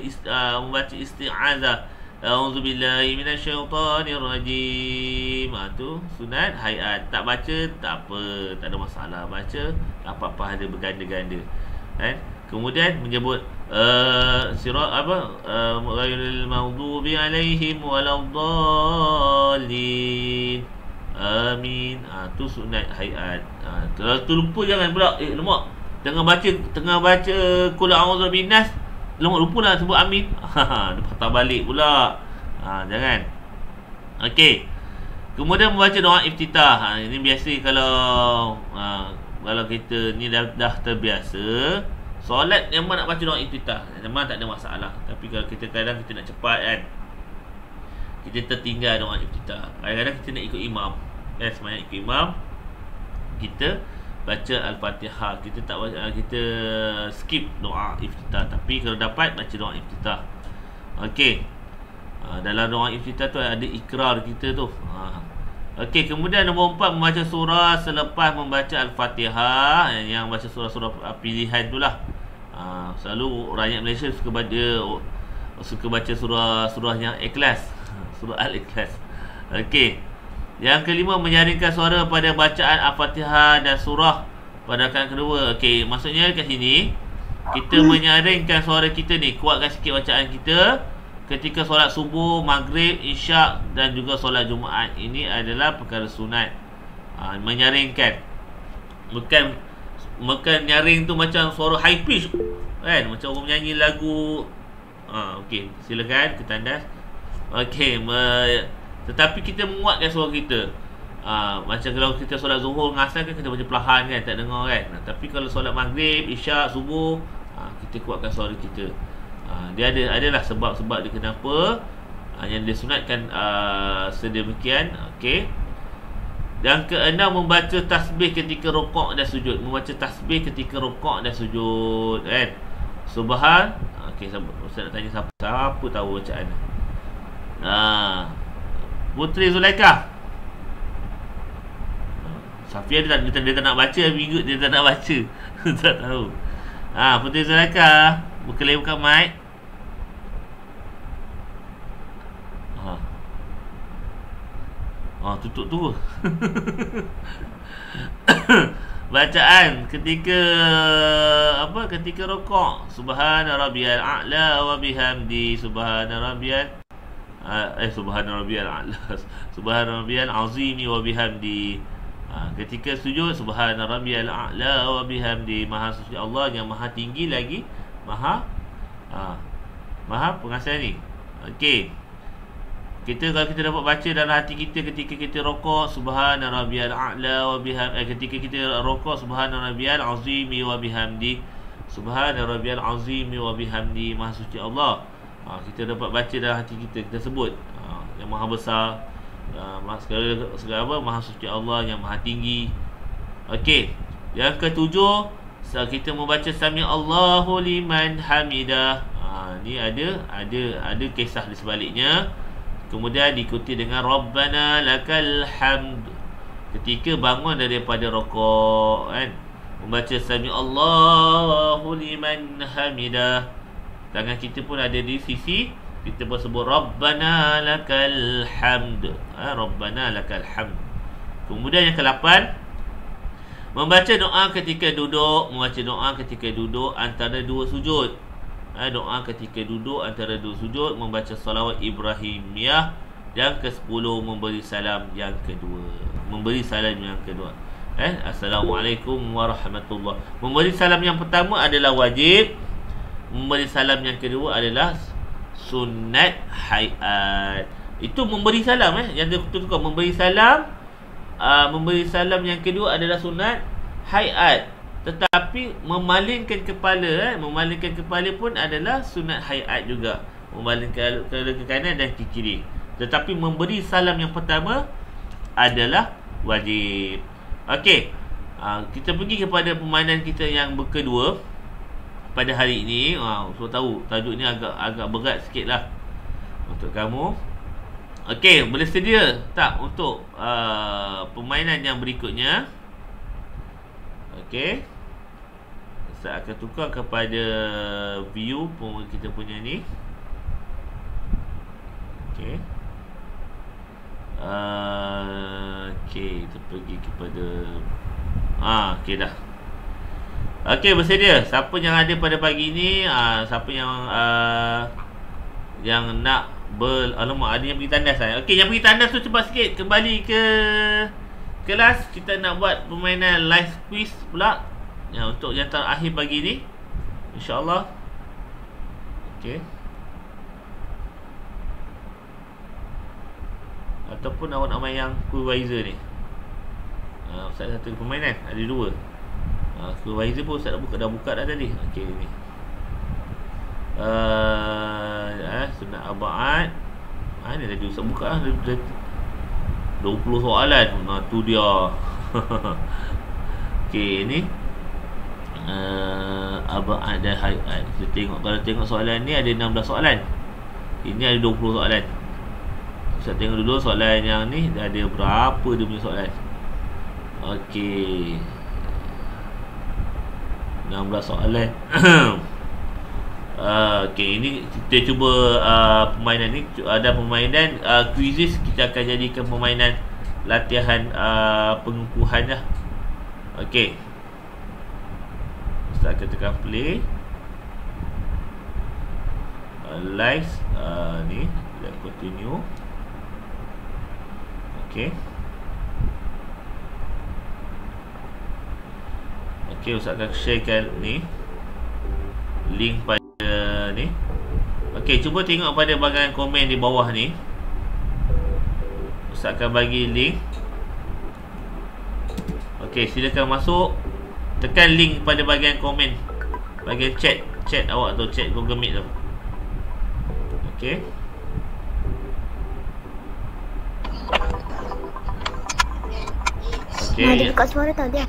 membaca isti'azah. A'udzubillahi minasyaitonirrajim. Tu sunat hayat. Tak baca tak apa, tak ada masalah. Baca tak apa-apa, ada berganda-ganda. Kan? Kemudian menyebut sirat apa? Ghairil maghdubi alaihim waladdallin. Amin. Tu sunat hayat. Kalau terlupa jangan pula lemak. Tengah baca qul a'udzu binnas, lemak lupa nak sebut amin. Dia patah balik pula. Jangan. Okey. Kemudian membaca doa iftitah. Ini biasa kalau kita ni dah terbiasa solat, memang nak baca doa iftitah, memang tak ada masalah. Tapi kalau kita kadang kita nak cepat kan, kita tertinggal doa iftitah. Kadang-kadang kita nak ikut imam, semayang ikut imam, kita baca Al-Fatihah, kita tak baca, kita skip doa iftitah. Tapi kalau dapat baca doa iftitah. Okey. Dalam doa iftitah tu ada ikrar kita tu. Okey, kemudian nombor 4 membaca surah selepas membaca Al-Fatihah. Yang baca surah-surah pilihan tu lah. Selalu rakyat Malaysia suka baca surah yang ikhlas. Surah Al-Ikhlas. Okey. Yang kelima, menyaringkan suara pada bacaan Al-Fatihah dan surah pada rakaat kedua. Okey, maksudnya kat sini kita menyaringkan suara kita ni, kuatkan sikit bacaan kita ketika solat subuh, maghrib, isyak dan juga solat Jumaat. Ini adalah perkara sunat. Menyaringkan. Bukan nyaring tu macam suara high pitch kan, macam orang menyanyi lagu. Okey, silakan ketandas. Okey, tetapi kita menguatkan suara kita. Macam kalau kita solat zuhur dengan asar kan, kita baca perlahan kan, tak dengar kan. Tapi kalau solat maghrib, isyak, subuh, kita kuatkan suara kita. Dia adalah sebab-sebab dia kenapa yang disunatkan sedemikian. Okey. Yang keenam, membaca tasbih ketika rukuk dan sujud. Membaca tasbih ketika rukuk dan sujud kan. Subhan. Okey, Ustaz nak tanya siapa tahu bacaan. Puteri Zulaikha. Safia dia tak nak baca, minggu dia tak nak baca. Tak tahu. Puteri Zulaikha, buka mic. Tutup tu. Bacaan ketika ketika rukuk. Subhana rabbiyal a'la wa bihamdi. Subhana rabbiyal a'la. Subhana rabbiyal azimi wa bihamdi. Ketika sujud, subhana rabbiyal a'la wa bihamdi. Maha suci Allah yang maha tinggi lagi maha pengasas ni. Okey. Kalau kita dapat baca dalam hati kita ketika kita rukuk, subhana rabbiyal a'la wa bihamdi, ketika kita rukuk, subhana rabbiyal azimi wa bihamdi. Subhana rabbiyal azimi wa bihamdi. Maha suci Allah. Kita dapat baca dalam hati kita sebut yang maha besar, segala maha suci Allah yang maha tinggi. Okey. Yang ketujuh, kita membaca sami Allahu liman hamidah. Ni ada kisah di sebaliknya. Kemudian diikuti dengan Rabbana lakal hamd ketika bangun daripada rukuk kan. Membaca sami Allahu liman hamidah. Tangan kita pun ada di sisi, kita pun sebut Rabbana lakal hamd. Rabbana lakal hamd. Kemudian yang ke-8, membaca doa ketika duduk. Membaca doa ketika duduk antara dua sujud. Doa ketika duduk antara dua sujud. Membaca salawat Ibrahimiyah. Yang ke-10, memberi salam yang kedua. Assalamualaikum warahmatullahi. Memberi salam yang pertama adalah wajib. Memberi salam yang kedua adalah sunat hayat. Itu memberi salam yang tukar memberi salam. Memberi salam yang kedua adalah sunat hayat. Tetapi memalingkan kepala pun adalah sunat hayat juga. membaling ke kanan dan ke kiri. Tetapi memberi salam yang pertama adalah wajib. Okey. Kita pergi kepada permainan kita yang kedua pada hari ini. So tahu tajuk ni agak berat sikit lah untuk kamu. Okey, boleh sedia tak untuk permainan yang berikutnya? Okey, saya akan tukar kepada view kita punya ni. Okey. Okey, kita pergi kepada okey dah. Okey, bersedia. Siapa yang ada pada pagi ni, siapa yang nak alamak, ada yang pergi tandas kan? Okey, yang pergi tandas tu cepat sikit kembali ke kelas. Kita nak buat permainan live quiz pula untuk yang terakhir pagi ni, InsyaAllah. Okey. Ataupun awak nak main yang Quizzer ni. Ustaz satu permainan, ada dua. Quizzer pun Ustaz dah buka dah tadi. Okey ni. Sunat abad. Ni tadi Ustaz buka lah. 20 soalan. Tu dia. Okey ni. Abad dan hayat. Kalau tengok soalan ni ada 16 soalan. Ini ada 20 soalan. Ustaz tengok dulu soalan yang ni dah ada berapa dia punya soalan. Okey. 16 soalan. Okey, ini kita cuba permainan ni. Ada permainan quizzes, kita akan jadikan permainan latihan pengukuhan lah. Okey. Ustaz akan tekan play. Live ni kita continue. Okey. Okey, Ustaz akan sharekan ni link pada ni. Okey, cuba tengok pada bahagian komen di bawah ni. Ustaz akan bagi link. Okey, silakan masuk. Tekan link pada bahagian komen, bahagian chat awak tu, chat Google Meet tu. Okey. Okey. Ada dekat suara tak dia?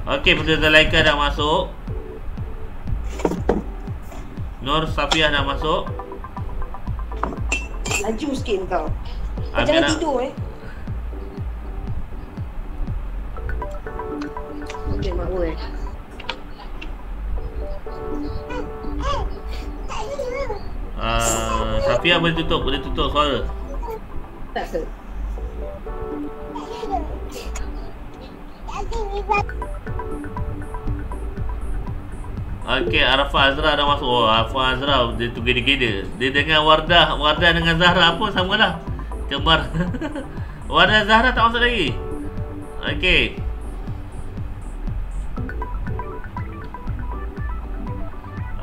Okey, peserta Laika dah masuk. Nur Safiah dah masuk. Laju sikit kau. Amir Jangan nak tidur Okay, mak gue. Safiah boleh tutup suara. Tak se. Okey, Arafah Azra dah masuk. Arafah Azra dia tu gede-gede. Dia dengan Wardah dengan Zahra pun samalah. Kembar. Wardah Zahra tak masuk lagi. Okey.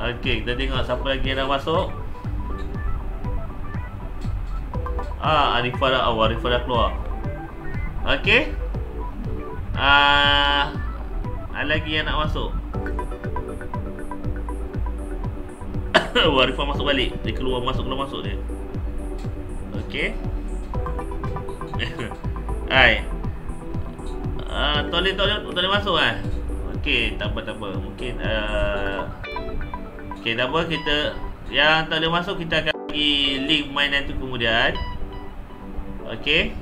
Okey, kita tengok siapa lagi yang dah masuk. Arifah dah keluar. Okey. Ada lagi yang nak masuk. Arifah masuk balik. Dia keluar masuk dia. Okey. Hai. Toleh masuk ah. Okey, tak apa. Mungkin okey, tak apa, kita yang tak boleh masuk kita akan bagi link mainan tu kemudian. Okey.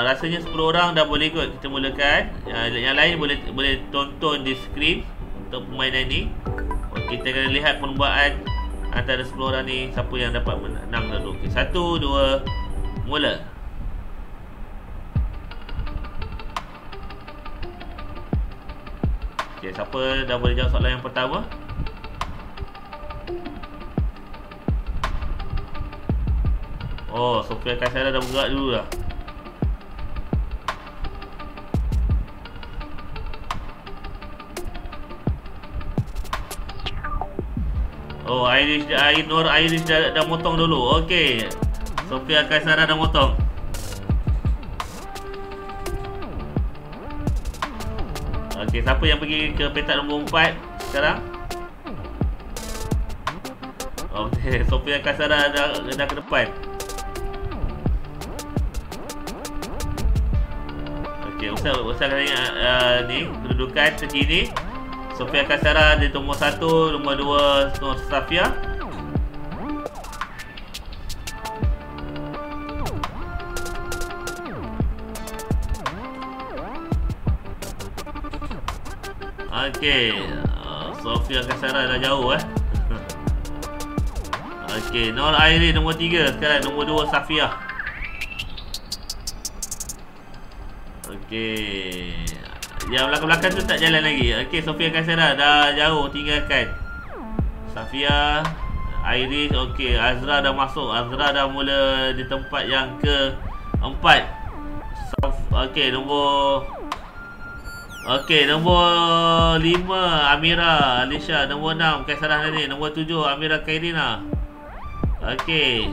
Rasanya 10 orang dah boleh kot kita mulakan. Yang lain boleh tonton di skrin untuk permainan ni. Kita akan lihat perlumbaan antara 10 orang ni, siapa yang dapat menang dulu. Okey, 1, 2, mula. Okey, siapa dah boleh jawab soalan yang pertama? Sofia Kaisara dah bergerak dulu dah. Irish dah motong dulu. Okey. Sofia Kaisara dah motong. Okey, siapa yang pergi ke petak nombor 4 sekarang? Okey, Sofia Kaisara dah ke depan. Okey, Ustaz akan ingat ni kedudukan terkini. Sofia Kaisara di nombor 1, nombor 2 Nur Safia. Okey, Sofia Kaisara dah jauh Okey, Nur Airi nombor 3 sekarang, nombor 2 Safia. Okey. Yang belakang-belakang tu tak jalan lagi. Okey, Sofia Kaisara dah jauh tinggalkan. Safia, Iris, okey, Azra dah masuk. Azra dah mula di tempat yang ke-4. Okey, nombor 5 Amira Alisha, nombor 6 Kaisarah Nani, nombor 7 Amira Kairina. Okey.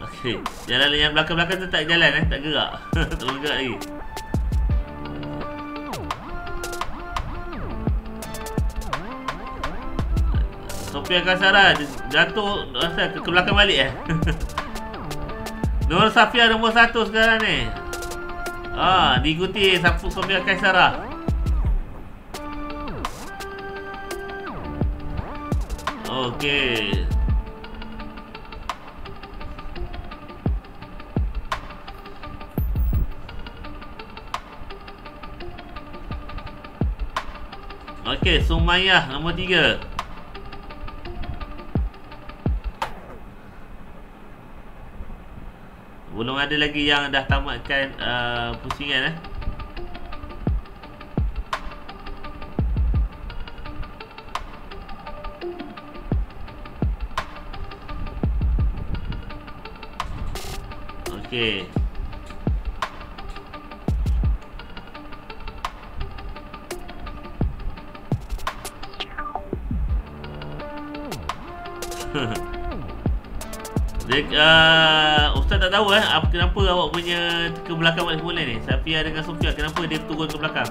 Okey, jalan yang belakang-belakang tu tak jalan tak gerak. Tak bergerak lagi. Sofia Kaisara jatuh asal ke belakang balik Nur Safia nombor 1 sekarang ni. Diikuti Sofia Kaisara. Okey. Okey, Sumayyah nombor 3. Belum ada lagi yang dah tamatkan pusingan Okey. Ustaz tak tahu kenapa awak punya ke belakang balik semula ni. Safia dengan Sofia, kenapa dia turun ke belakang?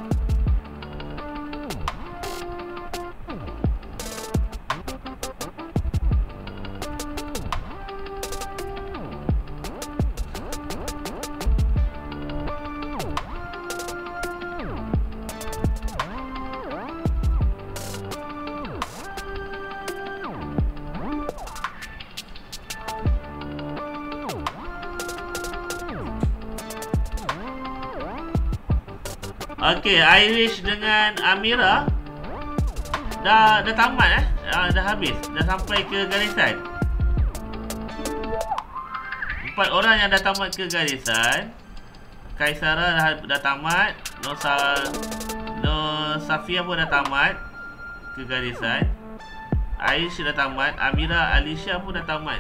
Okey, Irish dengan Amira dah tamat dah habis, dah sampai ke garisan. 4 orang yang dah tamat ke garisan. Kaisara dah tamat, Nur Safia pun dah tamat ke garisan. Irish dah tamat, Amira Alisha pun dah tamat.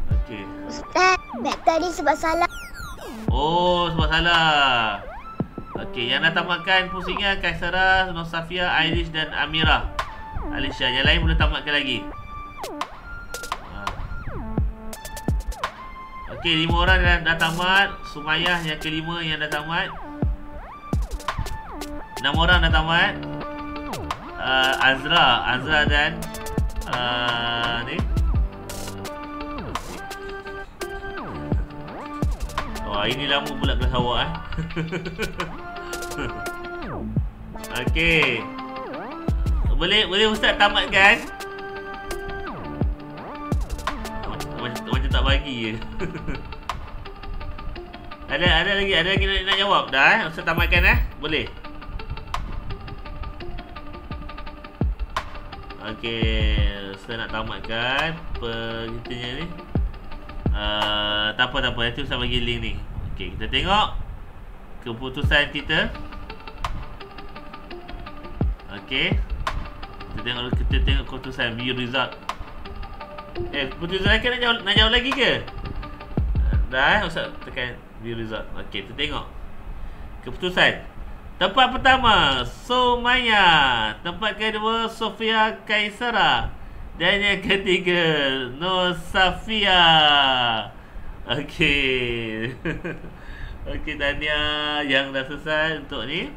Okey. Ustaz, beg tadi sebab salah. Oh, sebab salah. Okey, yang dah tamatkan pusingan Kaisara, Nur Safia, Irish dan Amira Alisha. Yang lain belum tamatkan lagi. Okey, 5 orang dah tamat. Sumayyah yang kelima yang dah tamat. 6 orang dah tamat. Azra dan ni. Wah, ini lama pula kelas awak Okey. Boleh Ustaz tamatkan? Macam tak bagi je. Ada lagi nak jawab dah Ustaz tamatkan Boleh. Okey, Ustaz nak tamatkan perintahnya ni. Tak apa nanti Ustaz bagi link ni. Okey, kita tengok keputusan kita. Okey, kita tengok keputusan view result. Keputusan lagi nak jawab lagi ke? Dah Ustaz tekan view result. Okey, kita tengok keputusan. Tempat pertama Sumayyah, tempat kedua Sofia Kaisara, Dan yang ketiga, Nur Safia. Okey. Okey, tahniah yang dah selesai untuk ni.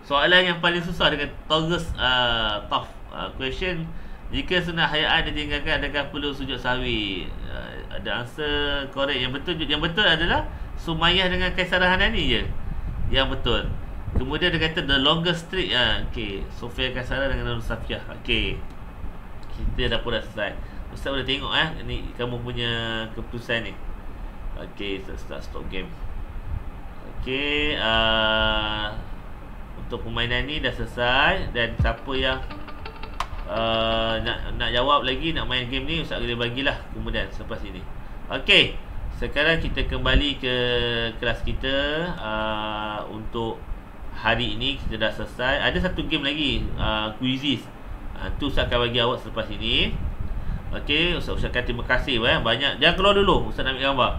Soalan yang paling susah dengan Taurus tough question. Jika sunat hayaan ditinggalkan, adakah perlu sujud sahwi? Ada answer correct. Yang betul adalah Sumayyah dengan Kaisarah Hanani je yang betul. Kemudian dia kata the longest streak. Okey, Sofia Kaisarah dengan Nur Safia. Okey, kita dah pun dah selesai. Ustaz boleh tengok ni kamu punya keputusan ni. Okey, stop game. Okey, untuk permainan ni dah selesai. Dan siapa yang nak jawab lagi, nak main game ni, Ustaz boleh bagilah kemudian selepas ini. Okey, sekarang kita kembali ke kelas kita. Untuk hari ini kita dah selesai. Ada satu game lagi, quizzes. Tu Ustaz akan bagi awak selepas ini. Okey, Ustaz ucapkan terima kasih banyak. Jangan keluar dulu, Ustaz nak ambil gambar.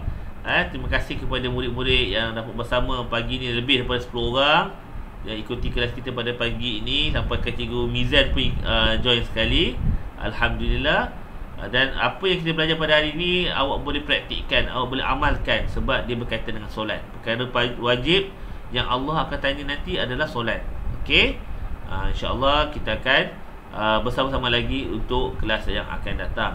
Terima kasih kepada murid-murid yang dapat bersama pagi ni, lebih daripada 10 orang yang ikuti kelas kita pada pagi ini. Sampai ke Cikgu Mizan pun join sekali. Alhamdulillah. Dan apa yang kita belajar pada hari ini, awak boleh praktikkan, awak boleh amalkan, sebab dia berkaitan dengan solat. Perkara wajib yang Allah akan tanya nanti adalah solat. Okey, InsyaAllah kita akan bersama-sama lagi untuk kelas yang akan datang.